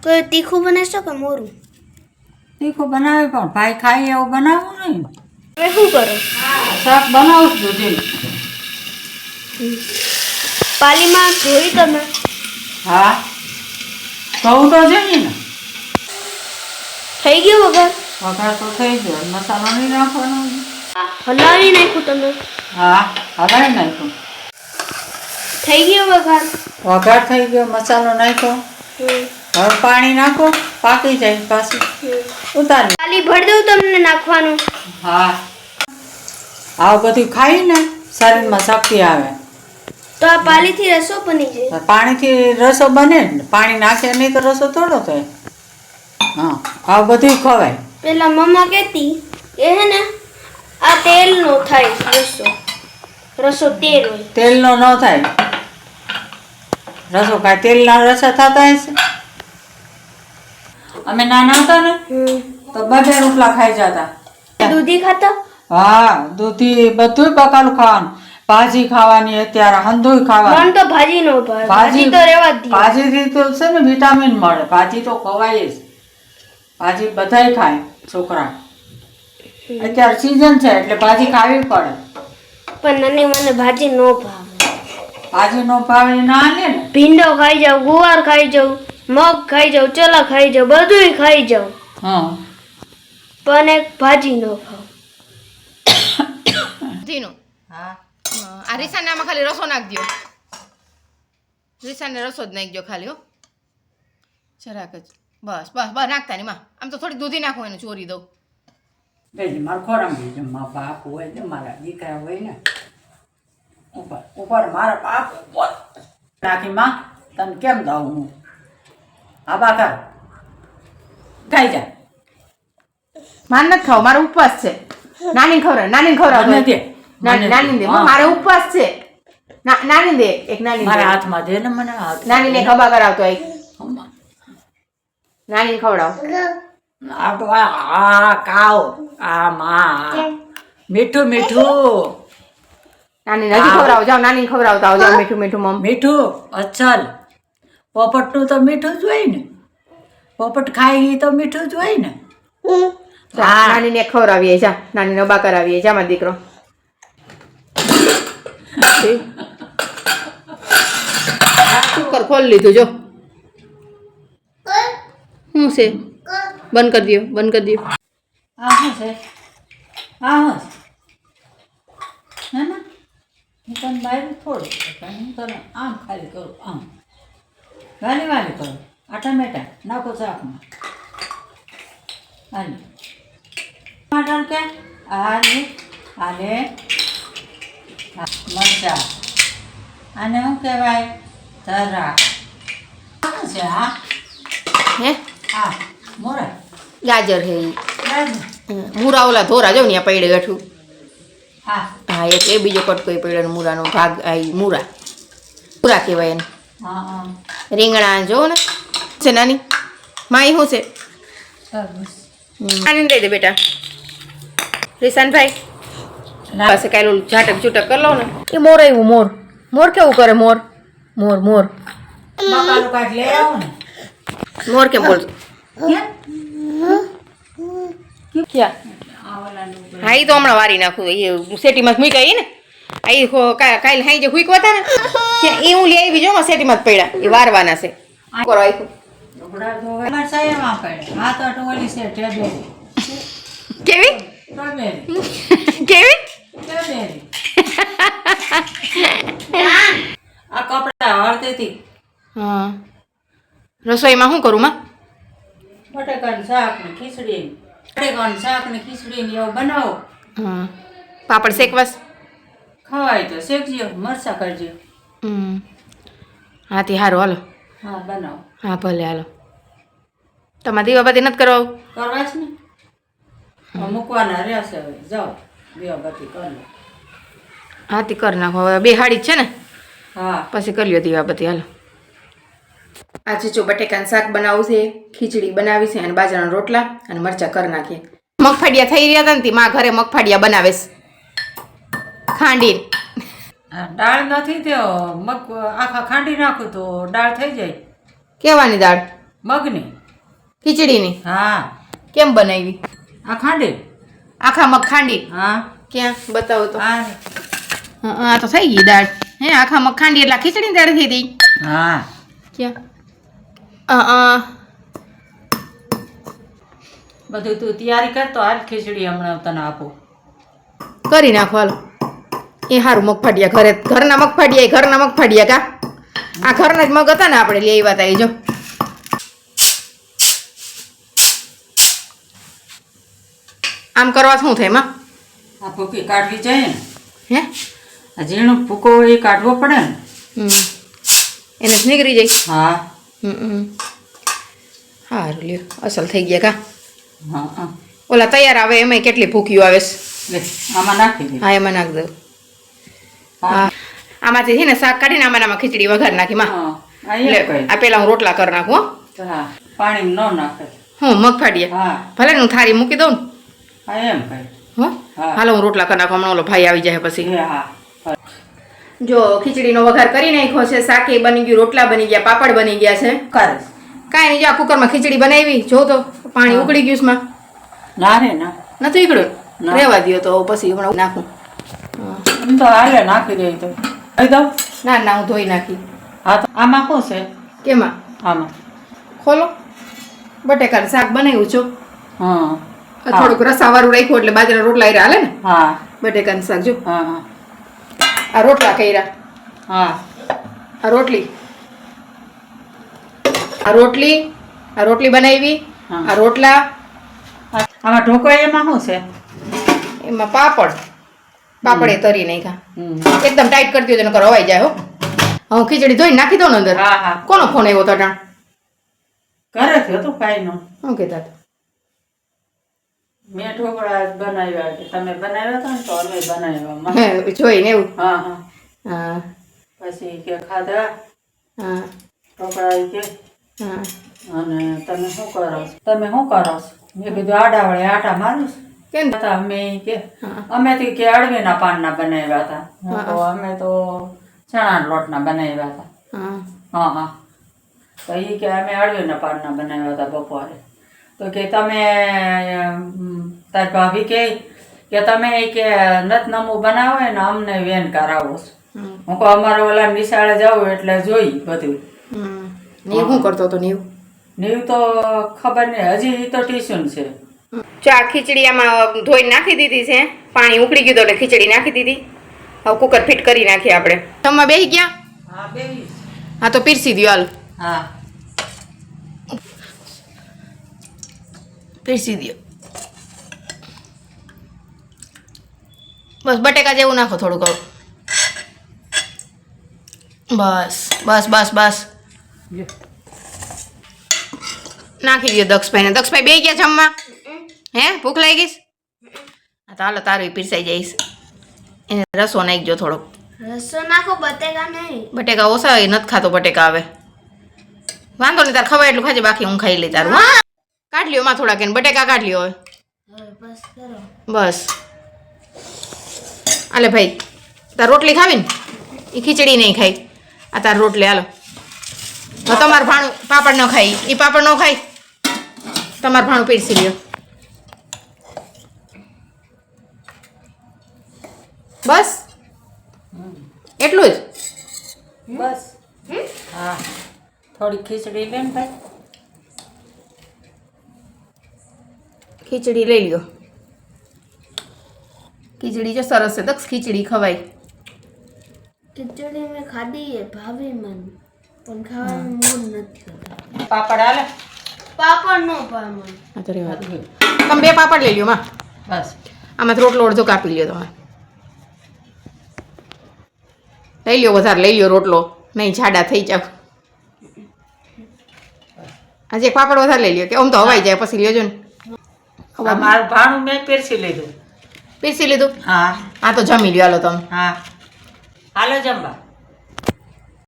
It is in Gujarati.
કોઈ તીખું બનાવશો કે મોરું? તીખું બનાવે પણ ભાઈ ખાઈ એવું બનાવવું નહીં. તમે શું કરો? શાક બનાવું છું દૂધી. પાલીમાં જોઈ તમે? હા કહું તો છે ને. થઈ ગયું વગર? વઘાર તો થઈ ગયો, મસાલો નહીં નાખવાનો. હલાવી નાખ્યું તમે? હા હલાવી નાખ્યું. થઈ ગયો વઘાર? વઘાર થઈ ગયો, મસાલો નાખ્યો. હવે પાણી નાખો, પાકી જાય પાછું ઉતારી. પાલી ભર દઉં તમને નાખવાનું? હા આવું બધું ખાઈને શરીરમાં શક્તિ આવે. તો આ પાલીથી રસો બની જાય? પાણીથી રસો બને ને, પાણી નાખે નહીં તો રસો થોડો થાય. હા આવું બધું ખવાય. પેલા મમ્મા કહેતી એ હે ને આ તેલનો થાય રસો. રસો તેલ હોય. તેલનો ન થાય રસો. કાંઈ તેલના રસા થતા હશે. અમે નાના હતા ને તો 2 રોટલા ખાઈ જતા. દૂધી ખાતા? હા દૂધી બધું બકાલું ખાવાનું, ભાજી ખાવાની, અત્યારે હંધુય ખાવાનું. મન તો ભાજી નો ભાવે. ભાજી તો રેવા જ દે. ભાજીથી તો છે ને વિટામિન મળે, ભાજી તો ખવાય જ. ભાજી બધાય ખાય છોકરા. અત્યારે સીઝન છે એટલે ભાજી ખાવી પડે. પણ નાની મને ભાજી નો ભાવે. ભાજી નો ભાવે ના લે ને. ભીંડો ખાઈ જાઉં, ગુવાર ખાઈ જાઉં, મગ ખાઈ જાઉં, ચલા ખાઈ જાઉં, બધુંય ખાઈ જાઉં, હા પણ એક ભાજી નો ખાવ. ધીનું હા આ રીસાને આમાં ખાલી રસો નાખ દો. રીસાને રસો જ નાખજો ખાલી હો, જરાક જ. બસ બસ બસ નાખતા નહીં માં. આમ તો થોડી દૂધી નાખો એને ચોરી દઉં. બેજી મારે ખોરામ બીજું મારા બાપ હોય ને, મારા દીકરા હોય ને ઉપર ઉપર મારા બાપ નાખી માં તને કેમ દઉં હું? આબા કર ગાઈ જા. મારે નથી ખાવ, મારો ઉપવાસ છે. નાની ખવડાવ, નાની ખવડાવ. મને દે, નાની દે, મારે ઉપવાસ છે. નાની દે, એક નાની મારા હાથમાં દે ને મને હાથ. નાની ને ખભા કરાવતો એક નાની ખવડાવ. આ તો આ કાવ આ માં મીઠું મીઠું. નાની નથી ખવડાવ, જાઓ નાની ખવડાવતા આવો, જાઓ મીઠું મીઠું મમ. મીઠું અચલ. પોપટનું તો મીઠું જ હોય ને. પોપટ ખાઈ તો મીઠું જ હોય ને. નાની ને ખવડાવીએ, જા નાની ને બા કરાવીએ, જા મારો દીકરો. કુકર ખોલી લીધું જો. શું છે? બંધ કરી દો, બંધ કરી દો. આ શું છે? આ શું છે? ના હું તને બહાર થોડું હું તને આમ ખાલી કરું, આમ વાલી વાલી કરું. આ ટમેટા નાખો શાકમાં. આને ટમાટર કે આને આને મરચાં. આને શું કહેવાય? ધરા. શું છે આ? હે આ મોરા ગાજર હે ઈ. ગાજર. મૂરા ઓલા ધોરા જો ને ત્યાં પડે બેઠું. હા હા એક એ બીજો કટકો પડ્યો મૂરાનો ભાગ. આ ઈ મૂરા મૂરા કહેવાય એને. હા હા રીંગણા જો ને છે નાની માઈ શું છે? સરસ. નાની દઈ દે બેટા. રીસાનભાઈ પાસે કાંઈ ઓલું ઝાટક ઝૂટક કરી લો ને. એ મોર આવ્યું, મોર. મોર કેવું કરે? મોર મોર મોર બકાલું કાઢ લઈ આવો ને. મોર કેમ બોલતો? ક્યાં? હા એ તો હમણાં વારી નાખું. એ સેટીમાં જ મૂક્યા એ ને. આ એ કાલે હાઈ જે હુઈકવા હતા ને ક્યાં એ હું લઈ આવી જો સેટીમાં જ પડ્યા. એ વારવાના છે. કરો આખું લુગડા ધોવા મરચાઈમાં પડે. આ તો ટોલી છે ટેબેરી. કેવી સ્ટ્રોબેરી. કેવી સ્ટ્રોબેરી. આ કપડા હળતીથી હા રસોઈમાં શું કરું માં? બટાકાનું શાક ને ખીચડી. બટાકાનું શાક ને ખીચડી ને એવું બનાવો. હા પાપડ શેકવાસ ખવાય તો શેકજો, મરચાં કરજો. હા તે સારું હાલો. હા બનાવો. હા ભલે હાલો. તમારે દીવાબત્તી નથી કરવા? કરવા જ ને મૂકવાના રહેશે. હવે જાઓ દીવાબત્તી કરી લો. હા તે કરી નાખો. હવે બે હાડી જ છે ને, હા પછી કરી લ્યો દીવાબત્તી હાલો. આજે જો બટેકાનું શાક બનાવવું છે, ખીચડી બનાવી છે અને બાજરાના રોટલા અને મરચાં કરી નાખીએ. મગફાડિયા થઈ રહ્યા હતા ને તે માં ઘરે મગફાડિયા બનાવે છે ખાંડી. દાળ નથી તો મગ આખા ખાંડી નાખું તો દાળ થઈ જાય. કેવાની દાળ? મગની ખીચડીની હા કેમ બનાવી આ ખાંડી આખા મગ ખાંડી હા ક્યાં બતાવો તો આ હા તો થઈ ગઈ દાળ હે આખા મગ ખાંડી એટલે ખીચડી દાળ થઈ હતી હા ક્યાં બધું તું તૈયારી કરતો હાલ ખીચડી હમણાં તને આપું કરી નાખો હાલો એ સારું મગફાડિયા ઘરના મગફાડિયા કા આ ઘરના જ મગ હતા ને આપણે લઈ આવ્યા હતા એ જો આમ કરવા શું થાય એમાં આ ભૂકી કાઢવી જોઈએ ને હે આ ઝીણો ભૂકો એ કાઢવો પડે ને એને જ નીકળી જાય હા સારું લ્યો અસલ થઈ ગયા કા હા હા ઓલા તૈયાર આવે એમાં કેટલી ભૂકીઓ આવે છે લે આમાં નાખી દે હા એમાં નાખ દઉં હા હા આમાંથી છે ને શાક કાઢીને આમાં ખીચડી વઘાર નાખી માં હા આ એમ કહી આ પેલા હું રોટલા કરી નાખું હો હા પાણી ન નાખે હું મગફાડિયા હા ભલે ને હું થાળી મૂકી દઉં હા એમ કહી ને હો હા. હાલો હું રોટલા કરી નાખું હમણાં ઓલો ભાઈ આવી જાય પછી એ હા જો ખીચડીનો વઘાર કરી નાખ્યો છે શાકે બની ગયું રોટલા બની ગયા પાપડ બની ગયા છે કરે કાંઈ નહીં જો આ કુકરમાં ખીચડી બનાવી જો તો પાણી હા. ઉકળી ગયું છે માં ના રે ના નથી ઉકળ્યું ના. રહેવા દ્યો તો પછી હમણાં નાખું એમ તો હાલે નાખી દે તો કહી દઉં ના ના હું ધોઈ નાખી હા તો આમાં શું છે કેમાં આમાં ખોલો બટેકાનું શાક બનાવ્યું છો હા થોડુંક રસાવાળું રાખ્યું એટલે બાજરાના રોટલા હારે હાલે ને હા બટેકાનું શાક જો હા હા આ રોટલા કર્યા હા આ રોટલી બનાવી હા. આ રોટલા આમાં ઢોકો એમાં શું છે એમાં પાપડ એ તરી નાખ્યા હમ. એકદમ ટાઈટ કરતી હોય તો નકર હવાઈ જાય હો હું ખીચડી ધોઈને નાખી દઉં ને અંદર હા હા કોનો ફોન આવ્યો તો ટાણ ઘરે થયો તો ભાઈનો શું કહેતા હતા મેં ઢોકળા જ બનાવ્યા છે તમે બનાવ્યા હતા ને તો અમે બનાવ્યા હે, જોઈને એવું હા હા હા પછી કે ખાધા હા ઢોકળા ઈ કે હા અને તમે શું કરો છો? તમે શું કરો છો? મેં કીધું આડા વડે આટા મારું છું. કેમ હતા અમે ઈ કે હા. અમે તો કે અળવીના પાનના બનાવ્યા હતા હું તો અમે તો ચણાના લોટના બનાવ્યા હતા હા હા હા તો એ કે અમે અળવીના પાનના બનાવ્યા હતા બપોરે તો કે તમે તાર ભાભી કે તમે ઈ કે નતનમું બનાવો ને અમને વેન કરાવો છો હમ. હું કહું અમારે ઓલા નિશાળે જાઉં એટલે જોઈ બધું નીવ શું કરતો હતો નીવ નીવ તો ખબર નહીં હજી ઈ તો ટ્યુશન છે જો આ ખીચડી આમાં ધોઈને નાખી દીધી છે પાણી ઉકળી ગયું એટલે ખીચડી નાખી દીધી હવે કુકર ફિટ કરી નાખીએ આપણે તમે બેસી ગયા હા બેબી હા તો પીરસી દો હાલ હા પીરસી દો બસ બટેકા જેવું નાખો થોડુંક હવે. બસ બસ બસ બસ નાખી દો દક્ષભાઈ બે ગયા જમવા હે ભૂખ લાગી ગઈશ હા તો હાલો તારું પીરસાઈ જઈશ એને રસો નાખજો થોડોક રસો નાખો બટેકા નહીં બટેકા ઓછા હોય નથી ખાતો બટેકા આવે વાંધો નહીં તાર ખવાય એટલું ખાજે બાકી હું ખાઈ લઈ તારું હા કાઢ લ્યો એમાં થોડાક એને બટેકા કાઢ લ્યો હવે બસ કરો બસ આલે ભાઈ તાર રોટલી ખાવી ને એ ખીચડી નહીં ખાઈ આ તાર રોટલી હાલો તો તમારું ભાણું પાપડ ન ખાઈ એ પાપડ ન ખાઈ તમારું ભાણું પીરસી લ્યો બસ એટલું જ બસ હા થોડી ખીચડી લે ને ભાઈ ખીચડી લઈ લ્યો ખીચડી જો સરસ છે દક્ષ ખીચડી ખવાય ખીચડી મેં ખાધી है ભાભી મને પણ ખાવાનું મૂડ નથી હોતું પાપડ હાલે પાપડ નો ભાવે મને હા તો રહેવા દો તમે બે પાપડ લઈ લ્યો માં બસ આમાંથી રોટલો અડધો કાપી લ્યો તમે લઈ લ્યો વધારે લઈ લ્યો રોટલો નહીં જાડા થઈ જાવ આજે એક પાપડ વધારે લઈ લ્યો કે આમ તો હવાઈ જાય પછી લ્યોજો ને આ મારું ભાણું મેં પીરસી લીધું પીસી લીધું હા આ તો જમી લ્યો હાલો તમે હા હાલો જમવા